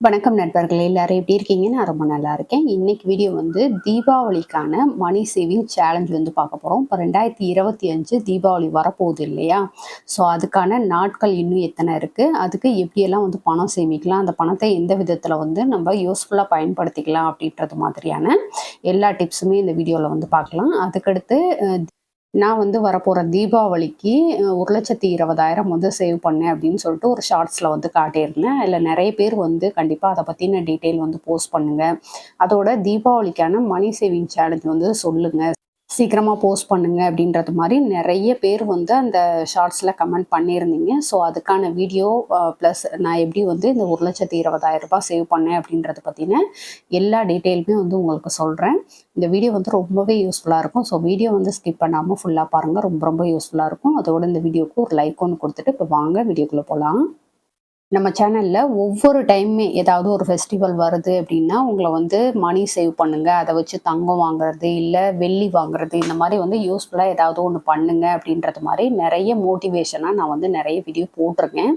வணக்கம் நண்பர்களே, எல்லாரும் எப்படி இருக்கீங்க? நான் ரொம்ப நல்லா இருக்கேன். இன்னைக்கு வீடியோ வந்து தீபாவளிக்கான மணி சேவிங் சேலஞ்ச் வந்து பார்க்க போகிறோம். இப்போ 2025 தீபாவளி வரப்போகுது இல்லையா? ஸோ அதுக்கான நாட்கள் இன்னும் எத்தனை இருக்குது, அதுக்கு எப்படியெல்லாம் வந்து பணம் சேமிக்கலாம், அந்த பணத்தை எந்த விதத்தில் வந்து நம்ம யூஸ்ஃபுல்லாக பயன்படுத்திக்கலாம் அப்படின்றது மாதிரியான எல்லா டிப்ஸுமே இந்த வீடியோவில் வந்து பார்க்கலாம். அதுக்கடுத்து நான் வந்து வரப்போகிற தீபாவளிக்கு 1,20,000 வந்து சேவ் பண்ணேன் அப்படின்னு சொல்லிட்டு ஒரு ஷார்ட்ஸில் வந்து காட்டியிருந்தேன். அதில் நிறைய பேர் வந்து கண்டிப்பாக அதை பற்றின டீட்டெயில் வந்து போஸ்ட் பண்ணுங்கள், அதோட தீபாவளிக்கான மணி சேவிங் சேலஞ்ச் வந்து சொல்லுங்கள், சீக்கிரமாக போஸ்ட் பண்ணுங்க அப்படின்றது மாதிரி நிறைய பேர் வந்து அந்த ஷார்ட்ஸில் கமெண்ட் பண்ணியிருந்தீங்க. ஸோ அதுக்கான வீடியோ ப்ளஸ் நான் எப்படி வந்து இந்த 1,20,000 சேவ் பண்ணேன் அப்படின்றத பற்றின எல்லா டீட்டெயிலுமே வந்து உங்களுக்கு சொல்கிறேன். இந்த வீடியோ வந்து ரொம்பவே யூஸ்ஃபுல்லாக இருக்கும். ஸோ வீடியோ வந்து ஸ்கிப் பண்ணாமல் ஃபுல்லாக பாருங்கள், ரொம்ப ரொம்ப யூஸ்ஃபுல்லாக இருக்கும். அதோட இந்த வீடியோவுக்கு ஒரு லைக் ஒன்று கொடுத்துட்டு இப்போ வாங்க வீடியோக்குள்ளே போகலாம். நம்ம சேனல்ல ஒவ்வொரு டைமுமே ஏதாவது ஒரு ஃபெஸ்டிவல் வருது அப்படின்னா உங்களை வந்து மணி சேவ் பண்ணுங்க, அதை வச்சு தங்கம் வாங்குறது இல்லை வெள்ளி வாங்குறது, இந்த மாதிரி வந்து யூஸ்ஃபுல்லாக ஏதாவது ஒன்று பண்ணுங்க அப்படின்றது மாதிரி நிறைய மோட்டிவேஷனாக நான் வந்து நிறைய வீடியோ போட்டிருக்கேன்.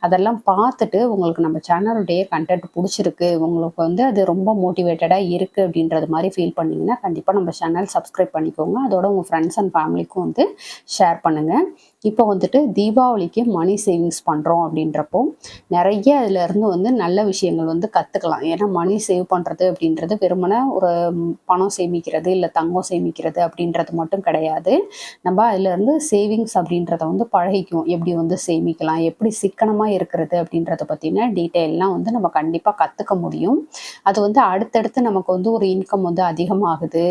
அதெல்லாம் பார்த்துட்டு உங்களுக்கு நம்ம சேனலுடைய கண்டென்ட் பிடிச்சிருக்கு, உங்களுக்கு வந்து அது ரொம்ப மோட்டிவேட்டடாக இருக்குது அப்படின்றது மாதிரி ஃபீல் பண்ணிங்கன்னா கண்டிப்பாக நம்ம சேனல் சப்ஸ்கிரைப் பண்ணிக்கோங்க. அதோட உங்கள் ஃப்ரெண்ட்ஸ் அண்ட் ஃபேமிலிக்கும் வந்து ஷேர் பண்ணுங்கள். இப்போ வந்துட்டு தீபாவளிக்கு மணி சேவிங்ஸ் பண்ணுறோம் அப்படின்றப்போ நிறைய அதிலேருந்து வந்து நல்ல விஷயங்கள் வந்து கற்றுக்கலாம். ஏன்னா மணி சேவ் பண்ணுறது அப்படின்றது வெறுமனே ஒரு பணம் சேமிக்கிறது இல்லை தங்கம் சேமிக்கிறது அப்படின்றது மட்டும் கிடையாது. நம்ம அதிலேருந்து சேவிங்ஸ் அப்படின்றத வந்து பழகிக்கும், எப்படி வந்து சேமிக்கலாம், எப்படி சிக்கனமாக இருக்கிறது அப்படின்றத பற்றின டீட்டெயிலாம் வந்து நம்ம கண்டிப்பாக கற்றுக்க முடியும். அது வந்து அடுத்தடுத்து நமக்கு வந்து ஒரு இன்கம் வந்து அதிகமாகுது,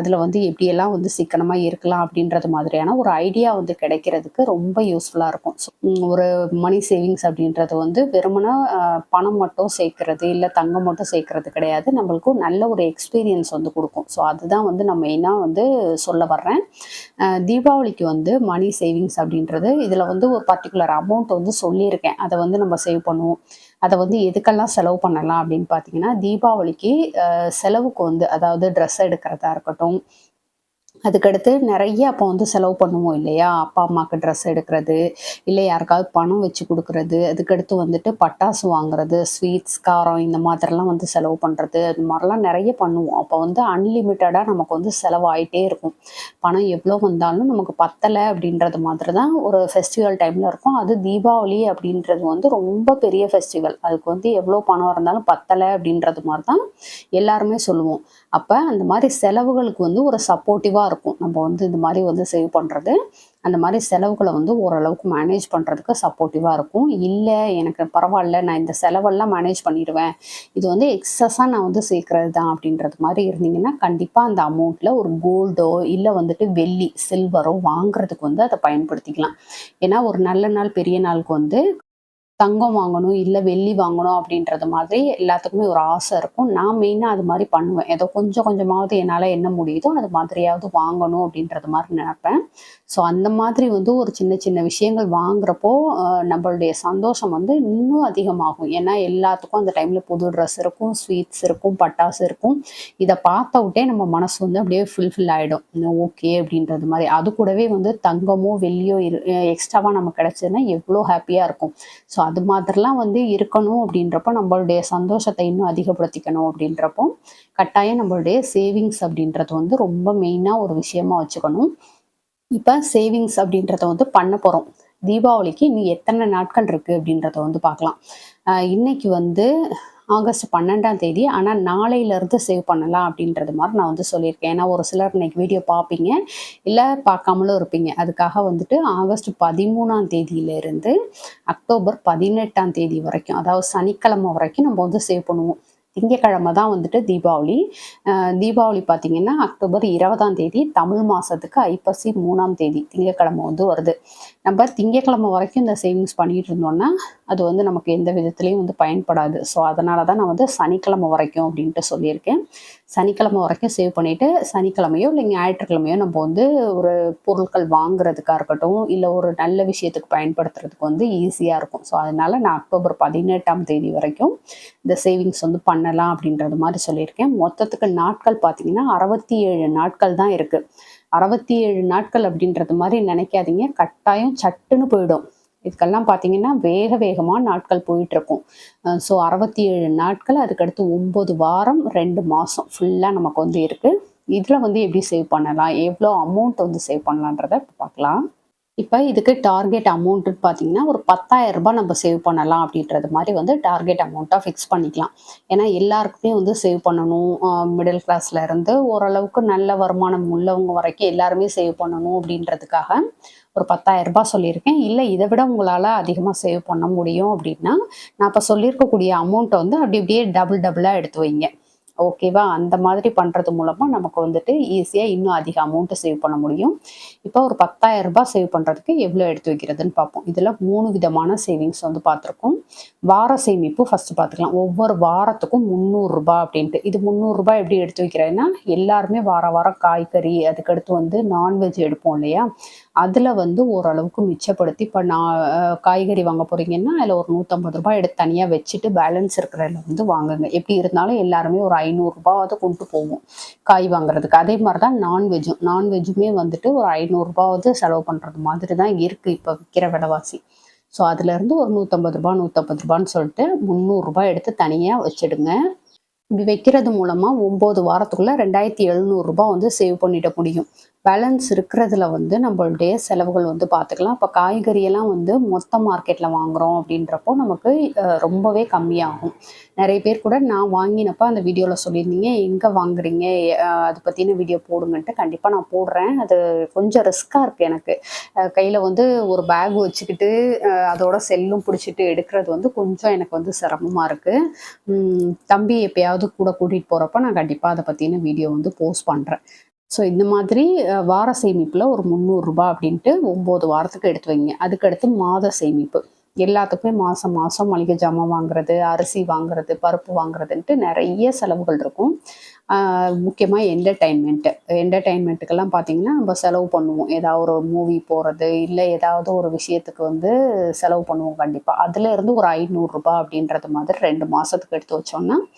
அதில் வந்து எப்படியெல்லாம் வந்து சிக்கனமாக இருக்கலாம் அப்படின்றது மாதிரியான ஒரு ஐடியா வந்து கிடைக்கிறதுக்கு ரொம்ப யூஸ்ஃபுல்லாக இருக்கும். ஒரு மணி சேவிங்ஸ் அப்படின்றது வந்து வெறுமனே பணம் மட்டும் சேர்க்கறது இல்லை தங்கம் மட்டும் சேர்க்கறது கிடையாது, நம்மளுக்கும் நல்ல ஒரு எக்ஸ்பீரியன்ஸ் வந்து கொடுக்கும். ஸோ அதுதான் வந்து நான் மெயினாக வந்து சொல்ல வர்றேன். தீபாவளிக்கு வந்து மணி சேவிங்ஸ் அப்படின்றது இதில் வந்து ஒரு பர்டிகுலர் அமௌண்ட் வந்து சொல்லியிருக்கேன், அதை வந்து நம்ம சேவ் பண்ணுவோம். அதை வந்து எதுக்கெல்லாம் செலவு பண்ணலாம் அப்படின்னு பார்த்தீங்கன்னா, தீபாவளிக்கு செலவுக்கு வந்து அதாவது ட்ரெஸ் எடுக்கிறதா இருக்கட்டும், அதுக்கடுத்து நிறைய அப்போ வந்து செலவு பண்ணுவோம் இல்லையா? அப்பா அம்மாவுக்கு ட்ரெஸ் எடுக்கிறது, இல்லை யாருக்காவது பணம் வச்சு கொடுக்குறது, அதுக்கடுத்து வந்துட்டு பட்டாசு வாங்குறது, ஸ்வீட்ஸ் காரம் இந்த மாதிரிலாம் வந்து செலவு பண்ணுறது, அது மாதிரிலாம் நிறைய பண்ணுவோம். அப்போ வந்து அன்லிமிட்டடாக நமக்கு வந்து செலவாயிட்டே இருக்கும். பணம் எவ்வளோ வந்தாலும் நமக்கு பத்தலை அப்படின்றது மாதிரி தான் ஒரு ஃபெஸ்டிவல் டைமில் இருக்கும். அது தீபாவளி அப்படின்றது வந்து ரொம்ப பெரிய ஃபெஸ்டிவல், அதுக்கு வந்து எவ்வளோ பணம் இருந்தாலும் பத்தலை அப்படின்றது மாதிரி தான் எல்லாருமே சொல்லுவோம். அப்போ அந்த மாதிரி செலவுகளுக்கு வந்து ஒரு சப்போர்ட்டிவாக இருக்கும் நம்ம வந்து இந்த மாதிரி வந்து சேவ் பண்ணுறது. அந்த மாதிரி செலவுகளை வந்து ஓரளவுக்கு மேனேஜ் பண்ணுறதுக்கு சப்போர்ட்டிவாக இருக்கும். இல்லை எனக்கு பரவாயில்ல, நான் இந்த செலவெல்லாம் மேனேஜ் பண்ணிடுவேன், இது வந்து எக்ஸஸாக நான் வந்து சேர்க்கறது தான் அப்படின்றது மாதிரி இருந்தீங்கன்னா கண்டிப்பாக அந்த அமௌண்ட்டில் ஒரு கோல்டோ இல்லை வந்துட்டு வெள்ளி சில்வரோ வாங்குறதுக்கு வந்து அதை பயன்படுத்திக்கலாம். ஏன்னா ஒரு நல்ல நாள் பெரிய நாளுக்கு வந்து தங்கம் வாங்கணும் இல்லை வெள்ளி வாங்கணும் அப்படின்றது மாதிரி எல்லாத்துக்குமே ஒரு ஆசை இருக்கும். நான் மெயினாக அது மாதிரி பண்ணுவேன். ஏதோ கொஞ்சம் கொஞ்சமாவது என்னால் என்ன முடியுதோ அது மாதிரியாவது வாங்கணும் அப்படின்றது மாதிரி நினைப்பேன். ஸோ அந்த மாதிரி வந்து ஒரு சின்ன சின்ன விஷயங்கள் வாங்குறப்போ நம்மளுடைய சந்தோஷம் வந்து இன்னும் அதிகமாகும். ஏன்னா எல்லாத்துக்கும் அந்த டைமில் புது ட்ரெஸ் இருக்கும், ஸ்வீட்ஸ் இருக்கும், பட்டாசு இருக்கும். இதை பார்த்த விட்டே நம்ம மனசு வந்து அப்படியே ஃபுல்ஃபில் ஆகிடும். ஓகே அப்படின்றது மாதிரி. அது கூடவே வந்து தங்கமோ வெள்ளியோ எக்ஸ்ட்ராவாக நமக்கு கிடைச்சதுன்னா எவ்வளோ ஹாப்பியாக இருக்கும். ஸோ அது மாதிரிலாம் வந்து இருக்கணும் அப்படின்றப்போ நம்மளுடைய சந்தோஷத்தை இன்னும் அதிகப்படுத்திக்கணும் அப்படின்றப்போ கட்டாயம் நம்மளுடைய சேவிங்ஸ் அப்படின்றது வந்து ரொம்ப மெயினாக ஒரு விஷயமா வச்சுக்கணும். இப்போ சேவிங்ஸ் அப்படின்றத வந்து பண்ண போகிறோம். தீபாவளிக்கு இன்னும் எத்தனை நாட்கள் இருக்குது அப்படின்றத வந்து பார்க்கலாம். இன்னைக்கு வந்து ஆகஸ்ட் 12ஆம் தேதி. ஆனால் நாளையிலேருந்து சேவ் பண்ணலாம் அப்படின்றது மாதிரி நான் வந்து சொல்லியிருக்கேன். ஏன்னா ஒரு சிலர் இன்னைக்கு வீடியோ பார்ப்பீங்க, இல்லை பார்க்காமலும் இருப்பீங்க. அதுக்காக வந்துட்டு ஆகஸ்ட் 13ஆம் தேதியிலேருந்து அக்டோபர் 18ஆம் தேதி வரைக்கும், அதாவது சனிக்கிழமை வரைக்கும் நம்ம வந்து சேவ் பண்ணுவோம். திங்கக்கிழமை தான் வந்துட்டு தீபாவளி. தீபாவளி பார்த்திங்கன்னா அக்டோபர் 20ஆம் தேதி, தமிழ் மாதத்துக்கு ஐப்பசி 3ஆம் தேதி திங்கக்கிழமை வந்து வருது. நம்ம திங்கக்கிழமை வரைக்கும் இந்த சேவிங்ஸ் பண்ணிகிட்டு இருந்தோம்னா அது வந்து நமக்கு எந்த விதத்துலேயும் வந்து பயன்படாது. ஸோ அதனால தான் நான் வந்து சனிக்கிழமை வரைக்கும் அப்படின்ட்டு சொல்லியிருக்கேன். சனிக்கிழமை வரைக்கும் சேவ் பண்ணிவிட்டு சனிக்கிழமையோ இல்லை ஞாயிற்றுக்கிழமையோ நம்ம வந்து ஒரு பொருட்கள் வாங்குறதுக்காக இருக்கட்டும், இல்லை ஒரு நல்ல விஷயத்துக்கு பயன்படுத்துறதுக்கு வந்து ஈஸியாக இருக்கும். ஸோ அதனால் நான் அக்டோபர் 18ஆம் தேதி வரைக்கும் இந்த சேவிங்ஸ் வந்து பண்ணலாம் அப்படின்றது மாதிரி சொல்லியிருக்கேன். மொத்தத்துக்கு நாட்கள் பார்த்திங்கன்னா 67 நாட்கள் தான் இருக்குது. 67 நாட்கள் அப்படின்றது மாதிரி நினைக்காதீங்க, கட்டாயம் சட்டுன்னு போயிடும். இதுக்கெல்லாம் பார்த்தீங்கன்னா வேகமாக நாட்கள் போயிட்டுருக்கும். ஸோ 67 நாட்கள், அதுக்கடுத்து 9 வாரம், 2 மாதம் ஃபுல்லாக நமக்கு வந்து இருக்குது. இதில் வந்து எப்படி சேவ் பண்ணலாம், எவ்வளோ அமௌண்ட் வந்து சேவ் பண்ணலான்றத இப்போ பார்க்கலாம். இப்போ இதுக்கு டார்கெட் அமௌண்ட்டுன்னு பார்த்தீங்கன்னா, ஒரு ரூ. 10,000 நம்ம சேவ் பண்ணலாம் அப்படின்றது மாரி வந்து டார்கெட் அமௌண்ட்டா ஃபிக்ஸ் பண்ணிக்கலாம். ஏன்னா எல்லாருக்குமே வந்து சேவ் பண்ணணும். மிடில் கிளாஸ்ல இருந்து ஓரளவுக்கு நல்ல வருமானம் உள்ளவங்க வரைக்கும் எல்லாருமே சேவ் பண்ணணும் அப்படின்றதுக்காக ஒரு ரூ. 10,000 சொல்லியிருக்கேன். இல்ல இத விட உங்களால அதிகமா சேவ் பண்ண முடியும் அப்படின்னா, நான் இப்ப சொல்லியிருக்கக்கூடிய அமௌண்ட்ட வந்து அப்படி அப்படியே டபுளா எடுத்து வைங்க. ஓகேவா? அந்த மாதிரி பண்றது மூலமா நமக்கு வந்துட்டு ஈஸியா இன்னும் அதிக அமௌண்ட் சேவ் பண்ண முடியும். இப்போ ஒரு ரூ. 10,000 சேவ் பண்றதுக்கு எவ்வளோ எடுத்து வைக்கிறதுன்னு பார்ப்போம். இதுல 3 விதமான சேவிங்ஸ் வந்து பார்த்துருக்கோம். வார சேமிப்பு ஃபர்ஸ்ட் பார்த்துக்கலாம். ஒவ்வொரு வாரத்துக்கும் ரூ. 300 அப்படின்ட்டு. இது ரூ. 300 எப்படி எடுத்து வைக்கிறேன்னா, எல்லாருமே வாரம் காய்கறி, அதுக்கடுத்து வந்து நான்வெஜ் எடுப்போம் இல்லையா? அதுல வந்து ஓரளவுக்கு மிச்சப்படுத்தி இப்போ நான் காய்கறி வாங்க போறீங்கன்னா, அதில் ஒரு ரூ. 150 எடுத்து தனியா வச்சுட்டு பேலன்ஸ் இருக்கிறதுல வந்து வாங்குங்க. எப்படி இருந்தாலும் எல்லாருமே ஒரு ரூ. 500 கொண்டு போவோம் காய் வாங்குறதுக்கு. அதே மாதிரி தான் நான்வெஜ்ஜுமே வந்துட்டு ஒரு ரூ. 500 செலவு பண்றது மாதிரி தான் இருக்கு இப்போ விற்கிற விலைவாசி. ஸோ அதுலேருந்து ஒரு ரூ. 150 150 சொல்லிட்டு ரூ. 300 எடுத்து தனியா வச்சிடுங்க. இப்படி வைக்கிறது மூலமா 9 வாரத்துக்குள்ள ரூ. 2,700 வந்து சேவ் பண்ணிட முடியும். பேலன்ஸ் இருக்கிறதுல வந்து நம்மளுடைய செலவுகள் வந்து பார்த்துக்கலாம். இப்போ காய்கறியெல்லாம் வந்து மொத்த மார்க்கெட்ல வாங்குறோம் அப்படின்றப்போ நமக்கு ரொம்பவே கம்மியாகும். நிறைய பேர் கூட நான் வாங்கினப்ப அந்த வீடியோவில் சொல்லியிருந்தீங்க, எங்கே வாங்குறீங்க, அதை பற்றின வீடியோ போடுங்கன்ட்டு. கண்டிப்பாக நான் போடுறேன். அது கொஞ்சம் ரிஸ்க்காக இருக்குது எனக்கு. கையில் வந்து ஒரு பேக் வச்சுக்கிட்டு அதோட செல்லும் பிடிச்சிட்டு எடுக்கிறது வந்து கொஞ்சம் எனக்கு வந்து சிரமமாக இருக்குது. தம்பி எப்பயாவது கூட கூட்டிகிட்டு போகிறப்ப நான் கண்டிப்பாக அதை பற்றின வீடியோ வந்து போஸ்ட் பண்ணுறேன். ஸோ இந்த மாதிரி வார சேமிப்பில் ஒரு ரூ. 300 அப்படின்ட்டு 9 வாரத்துக்கு எடுத்து வைங்க. அதுக்கடுத்து மாத சேமிப்பு. எல்லாத்துக்குமே மாதம் மாதம் மளிகை ஜாமான் வாங்குறது, அரிசி வாங்குறது, பருப்பு வாங்குறதுன்ட்டு நிறைய செலவுகள் இருக்கும். முக்கியமாக என்டர்டெயின்மெண்ட்டுக்கெல்லாம் பார்த்தீங்கன்னா நம்ம செலவு பண்ணுவோம். ஏதாவது ஒரு மூவி போகிறது, இல்லை ஏதாவது ஒரு விஷயத்துக்கு வந்து செலவு பண்ணுவோம் கண்டிப்பாக. அதுலேருந்து ஒரு ரூ. 500 அப்படின்றது மாதிரி 2 மாதத்துக்கு எடுத்து வச்சோம்னா ரூ.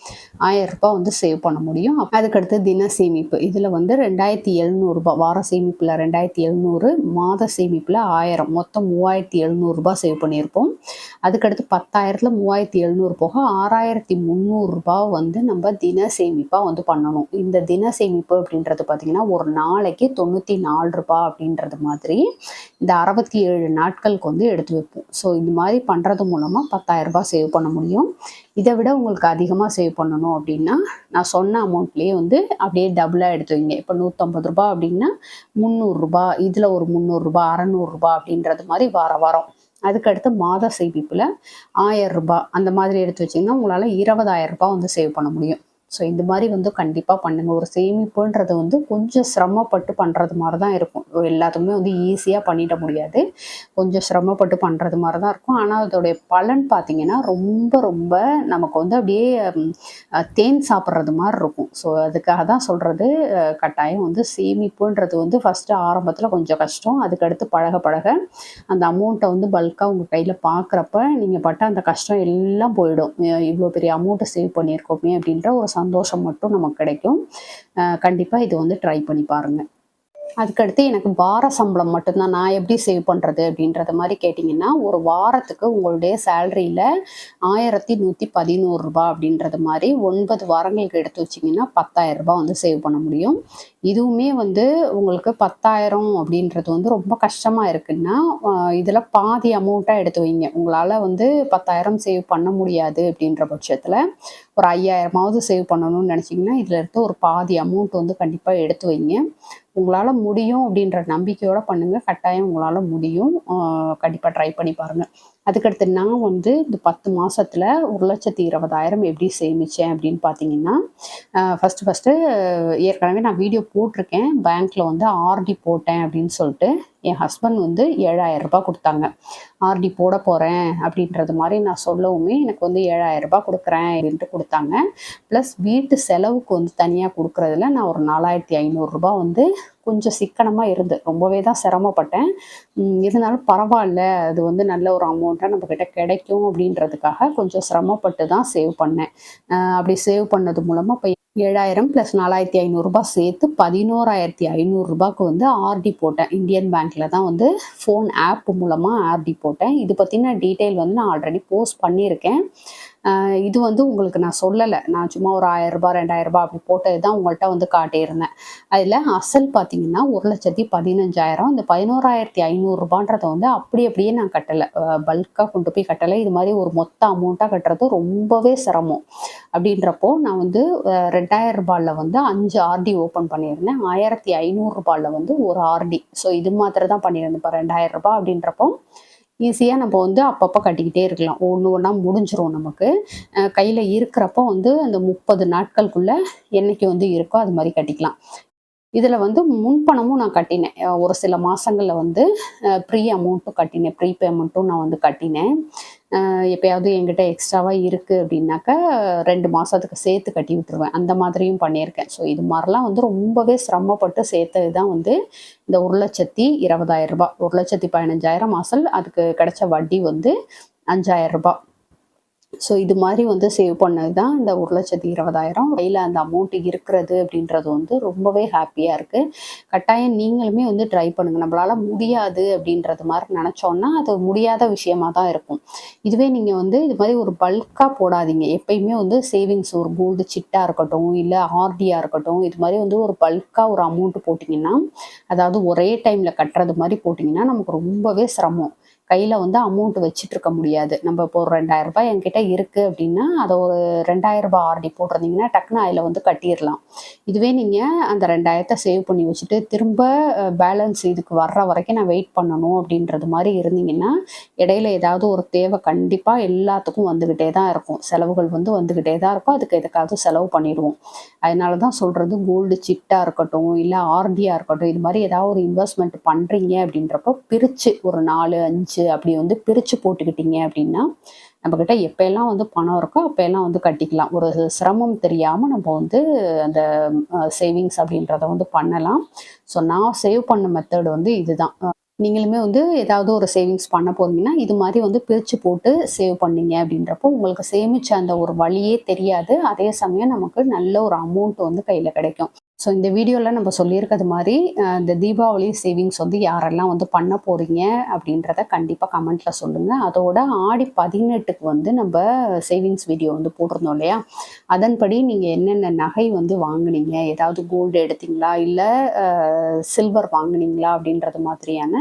1000 வந்து சேவ் பண்ண முடியும். அதுக்கடுத்து தின சேமிப்பு. இதில் வந்து ரூ. 2,700 வார சேமிப்பில் 2,700, மாத சேமிப்பில் 1000, மொத்தம் ரூ. 3,700 சேவ் பண்ணியிருப்போம். அதுக்கடுத்து 10,000ல் 3,700 போக ரூ. 6,300 வந்து நம்ம தின சேமிப்பாக வந்து பண்ணணும். இந்த தின சேமிப்பு அப்படின்றது பார்த்தீங்கன்னா ஒரு நாளைக்கு ரூ. 94 அப்படின்றது மாதிரி இந்த 67 நாட்களுக்கு வந்து எடுத்து வைப்போம். ஸோ இந்த மாதிரி பண்ணுறது மூலமாக ரூ. 10,000 சேவ் பண்ண முடியும். இதை விட உங்களுக்கு அதிகமாக சேவ் பண்ணணும் அப்படின்னா நான் சொன்ன அமௌண்ட்லேயே வந்து அப்படியே டபுளாக எடுத்து வைங்க. இப்போ ரூ. 150 அப்படின்னா ரூ. 300, இதில் ஒரு ரூ. 300, ரூ. 600 அப்படின்றது மாதிரி வாரம். அதுக்கடுத்து மாத சேமிப்பில் ரூ. 1000 அந்த மாதிரி எடுத்து வச்சிங்கன்னா உங்களால் ரூ. 20,000 வந்து சேவ் பண்ண முடியும். ஸோ இந்த மாதிரி வந்து கண்டிப்பாக பண்ணுங்கள். ஒரு சேமிப்புன்றது வந்து கொஞ்சம் சிரமப்பட்டு பண்ணுறது மாதிரி தான் இருக்கும். எல்லாத்துக்குமே வந்து ஈஸியாக பண்ணிட முடியாது. கொஞ்சம் சிரமப்பட்டு பண்ணுறது மாதிரி தான் இருக்கும். ஆனால் அதோடைய பலன் பார்த்திங்கன்னா ரொம்ப நமக்கு வந்து அப்படியே தேன் சாப்பிட்றது மாதிரி இருக்கும். ஸோ அதுக்காக தான் சொல்கிறது, கட்டாயம் வந்து சேமிப்புன்றது வந்து ஃபஸ்ட்டு ஆரம்பத்தில் கொஞ்சம் கஷ்டம். அதுக்கடுத்து பழக அந்த அமௌண்ட்டை வந்து பல்காக உங்கள் கையில் பார்க்குறப்ப நீங்கள் பட்ட அந்த கஷ்டம் எல்லாம் போயிடும். இவ்வளோ பெரிய அமௌண்ட்டை சேவ் பண்ணியிருக்கோமே அப்படின்ற ஒரு சந்தோஷம் மட்டும் நமக்கு கிடைக்கும். கண்டிப்பாக இது வந்து ட்ரை பண்ணி பாருங்கள். அதுக்கடுத்து எனக்கு வார சம்பளம் மட்டும்தான், நான் எப்படி சேவ் பண்ணுறது அப்படின்றத மாதிரி கேட்டிங்கன்னா, ஒரு வாரத்துக்கு உங்களுடைய சேலரியில் ரூ. 1,111 அப்படின்றது மாதிரி 9 வாரங்களுக்கு எடுத்து வச்சிங்கன்னா ரூ. 10,000 வந்து சேவ் பண்ண முடியும். இதுவுமே வந்து உங்களுக்கு 10,000 அப்படின்றது வந்து ரொம்ப கஷ்டமாக இருக்குன்னா, இதில் பாதி அமௌண்ட்டாக எடுத்து வைங்க. உங்களால் வந்து 10,000 சேவ் பண்ண முடியாது அப்படின்ற பட்சத்தில் ஒரு 5,000மாவது சேவ் பண்ணணும்னு நினச்சிங்கன்னா, இதில் இருக்க ஒரு பாதி அமௌண்ட் வந்து கண்டிப்பாக எடுத்து வைங்க. உங்களால் முடியும் அப்படின்ற நம்பிக்கையோடு பண்ணுங்கள். கட்டாயம் உங்களால் முடியும். கண்டிப்பாக ட்ரை பண்ணி பாருங்கள். அதுக்கடுத்து நான் வந்து இந்த 10 மாதத்தில் 1,20,000 எப்படி சேமித்தேன் அப்படின்னு பார்த்தீங்கன்னா, ஃபஸ்ட்டு ஏற்கனவே நான் வீடியோ போட்டிருக்கேன். பேங்க்கில் வந்து ஆர்டி போட்டேன் அப்படின்னு சொல்லிட்டு என் ஹஸ்பண்ட் வந்து ரூ. 7,000 கொடுத்தாங்க. ஆர்டி போட போகிறேன் அப்படின்றது மாதிரி நான் சொல்லவுமே எனக்கு வந்து ரூ. 7,000 கொடுக்குறேன் அப்படின்ட்டு கொடுத்தாங்க. ப்ளஸ் வீட்டு செலவுக்கு வந்து தனியாக கொடுக்குறதுல நான் ஒரு ரூ. 4,500 வந்து கொஞ்சம் சிக்கனமாக இருந்து ரொம்பவே தான் சிரமப்பட்டேன். இருந்தாலும் பரவாயில்ல, அது வந்து நல்ல ஒரு அமௌண்ட்டாக நம்மக்கிட்ட கிடைக்கும் அப்படின்றதுக்காக கொஞ்சம் சிரமப்பட்டு தான் சேவ் பண்ணேன். அப்படி சேவ் பண்ணது மூலமாக இப்போ 7000 + 4500 சேர்த்து 11,500 வந்து ஆர்டி போட்டேன். இந்தியன் பேங்க்ல தான் வந்து ஃபோன் ஆப் மூலமா ஆர்டி போட்டேன். இது பத்தின டீட்டெயில் வந்து நான் ஆல்ரெடி போஸ்ட் பண்ணியிருக்கேன். இது வந்து உங்களுக்கு நான் சொல்லல. நான் சும்மா ஒரு ரூ. 1000 ரூ. 2000 அப்படி போட்டது தான் உங்கள்ட்ட வந்து காட்டியிருந்தேன். அதில அசல் பார்த்தீங்கன்னா 1,15,000 இந்த 11,500 வந்து அப்படியே நான் கட்டல. பல்க்கா கொண்டு போய் கட்டல. இது மாரி ஒரு மொத்த அமௌண்ட்டா கட்டுறது ரொம்பவே சிரமம். அப்படின்றப்போ நான் வந்து ரூ. 2,000 வந்து 5 ஆர்டி ஓப்பன் பண்ணியிருந்தேன். ரூ. 1,500 வந்து ஒரு ஆர்டி. ஸோ இது மாத்திரம் தான் பண்ணியிருந்தேன். இப்போ ரூ. 2,000 அப்படின்றப்போ ஈஸியா நம்ம வந்து அப்பப்போ கட்டிக்கிட்டே இருக்கலாம். ஒண்ணு ஒண்ணா முடிஞ்சிரும் நமக்கு. கையில இருக்கிறப்போ வந்து அந்த 30 நாட்களுக்குள்ள என்னைக்கு வந்து இருக்கோ அது மாரி கட்டிக்கலாம். இதில வந்து முன்பணமும் நான் கட்டினேன். ஒரு சில மாசங்கள்ல வந்து ப்ரீ அமௌண்ட்டும் கட்டினேன். ப்ரீ பேமெண்ட்டும் நான் வந்து கட்டினேன். எப்பயாவது என்கிட்ட எக்ஸ்ட்ராவா இருக்கு அப்படின்னாக்கா 2 மாசத்துக்கு சேர்த்து கட்டி விட்டுருவேன். அந்த மாதிரியும் பண்ணியிருக்கேன். ஸோ இது மாரிலாம் வந்து ரொம்பவே சிரமப்பட்டு சேர்த்தது தான் வந்து இந்த ரூ. 1,20,000 1,15,000 அசல். அதுக்கு கிடைச்ச வட்டி வந்து ரூ. 5,000. ஸோ இது மாரி வந்து சேவ் பண்ணது தான் இந்த 1,20,000 கையில அந்த அமௌண்ட் இருக்கிறது அப்படின்றது வந்து ரொம்பவே ஹேப்பியா இருக்கு. கட்டாயம் நீங்களுமே வந்து ட்ரை பண்ணுங்க. நம்மளால முடியாது அப்படின்றது மாரி நெனச்சோம்னா, அது முடியாத விஷயமா தான் இருக்கும். இதுவே நீங்க வந்து இது மாரி ஒரு பல்க்கா போடாதீங்க. எப்பயுமே வந்து சேவிங்ஸ் ஒரு கோல்டு சிட்டா இருக்கட்டும், இல்ல ஆர்டியா இருக்கட்டும், இது மாரி வந்து ஒரு பல்க்கா ஒரு அமௌண்ட் போட்டீங்கன்னா, அதாவது ஒரே டைம்ல கட்டுறது மாரி போட்டீங்கன்னா, நமக்கு ரொம்பவே சிரமம். கையில வந்து அமௌண்ட் வச்சுட்டு இருக்க முடியாது. நம்ம இப்போ ஒரு ரூ. 2,000 என்கிட்ட இருக்கு அப்படின்னா, அத ஒரு ரூ. 2,000 ஆர்டி போட்டிருந்தீங்கன்னா, டக்குனு அதில வந்து கட்டிறலாம். இதுவே நீங்க அந்த 2,000 சேவ் பண்ணி வச்சுட்டு, திரும்ப பேலன்ஸ் இதுக்கு வர்ற வரைக்கும் நான் வெயிட் பண்ணணும் அப்படின்றது மாரி இருந்தீங்கன்னா, இடையில ஏதாவது ஒரு தேவை கண்டிப்பா எல்லாத்துக்கும் வந்துகிட்டே தான் இருக்கும். செலவுகள் வந்து வந்துகிட்டே தான் இருக்கும். அதுக்கு எதுக்காவது செலவு பண்ணிடுவோம். அதனால தான் சொல்றது கோல்டு சிட்டா இருக்கட்டும், இல்ல ஆர்டியா இருக்கட்டும், இது மாரி ஏதாவது ஒரு இன்வெஸ்ட்மெண்ட் பண்றீங்க அப்படின்றப்போ பிரிச்சு ஒரு 4, 5 அப்படி வந்து பிரிச்சு போட்டுக்கிட்டீங்க அப்படின்னா, நம்மகிட்ட எப்பயெல்லாம் வந்து பணம் இருக்கோ, அப்பயெல்லாம் வந்து கட்டிக்கலாம். ஒரு சிரமம் தெரியாம நம்ம வந்து அந்த சேவிங்ஸ் அப்படின்றத வந்து பண்ணலாம். ஸோ நான் சேவ் பண்ண மெத்தட் வந்து இதுதான். நீங்களுமே வந்து ஏதாவது ஒரு சேவிங்ஸ் பண்ண போறீங்கன்னா, இது மாரி வந்து பிரிச்சு போட்டு சேவ் பண்ணீங்க அப்படின்றப்போ, உங்களுக்கு சேமிச்ச அந்த ஒரு வழியே தெரியாது. அதே சமயம் நமக்கு நல்ல ஒரு அமௌண்ட் வந்து கையில கிடைக்கும். ஸோ இந்த வீடியோல நம்ம சொல்லியிருக்கிறது மாரி, இந்த தீபாவளி சேவிங்ஸ் வந்து யாரெல்லாம் வந்து பண்ண போறீங்க அப்படின்றத கண்டிப்பா கமெண்ட்ல சொல்லுங்க. அதோட ஆடி 18க்கு வந்து நம்ப சேவிங்ஸ் வீடியோ வந்து போட்டிருந்தோம் இல்லையா? அதன்படி நீங்க என்னென்ன நகை வந்து வாங்குனீங்க? ஏதாவது கோல்டு எடுத்தீங்களா? இல்ல அ சில்வர் வாங்குனீங்களா? அப்படின்றது மாதிரியான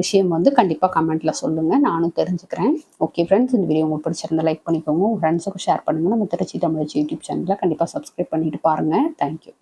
விஷயம் வந்து கண்டிப்பா கமெண்ட்ல சொல்லுங்க. நானும் தெரிஞ்சுக்கிறேன். ஓகே ஃப்ரெண்ட்ஸ், இந்த வீடியோ உங்களுக்கு பிடிச்சிருந்தா லைக் பண்ணிக்கோங்க. உங்க ஃப்ரெண்ட்ஸுக்கும் ஷேர் பண்ணுங்க. நம்ம திருச்சி தமிழச்சி யூடியூப் சேனல கண்டிப்பா சப்ஸ்கிரைப் பண்ணிட்டு பாருங்க. Thank you.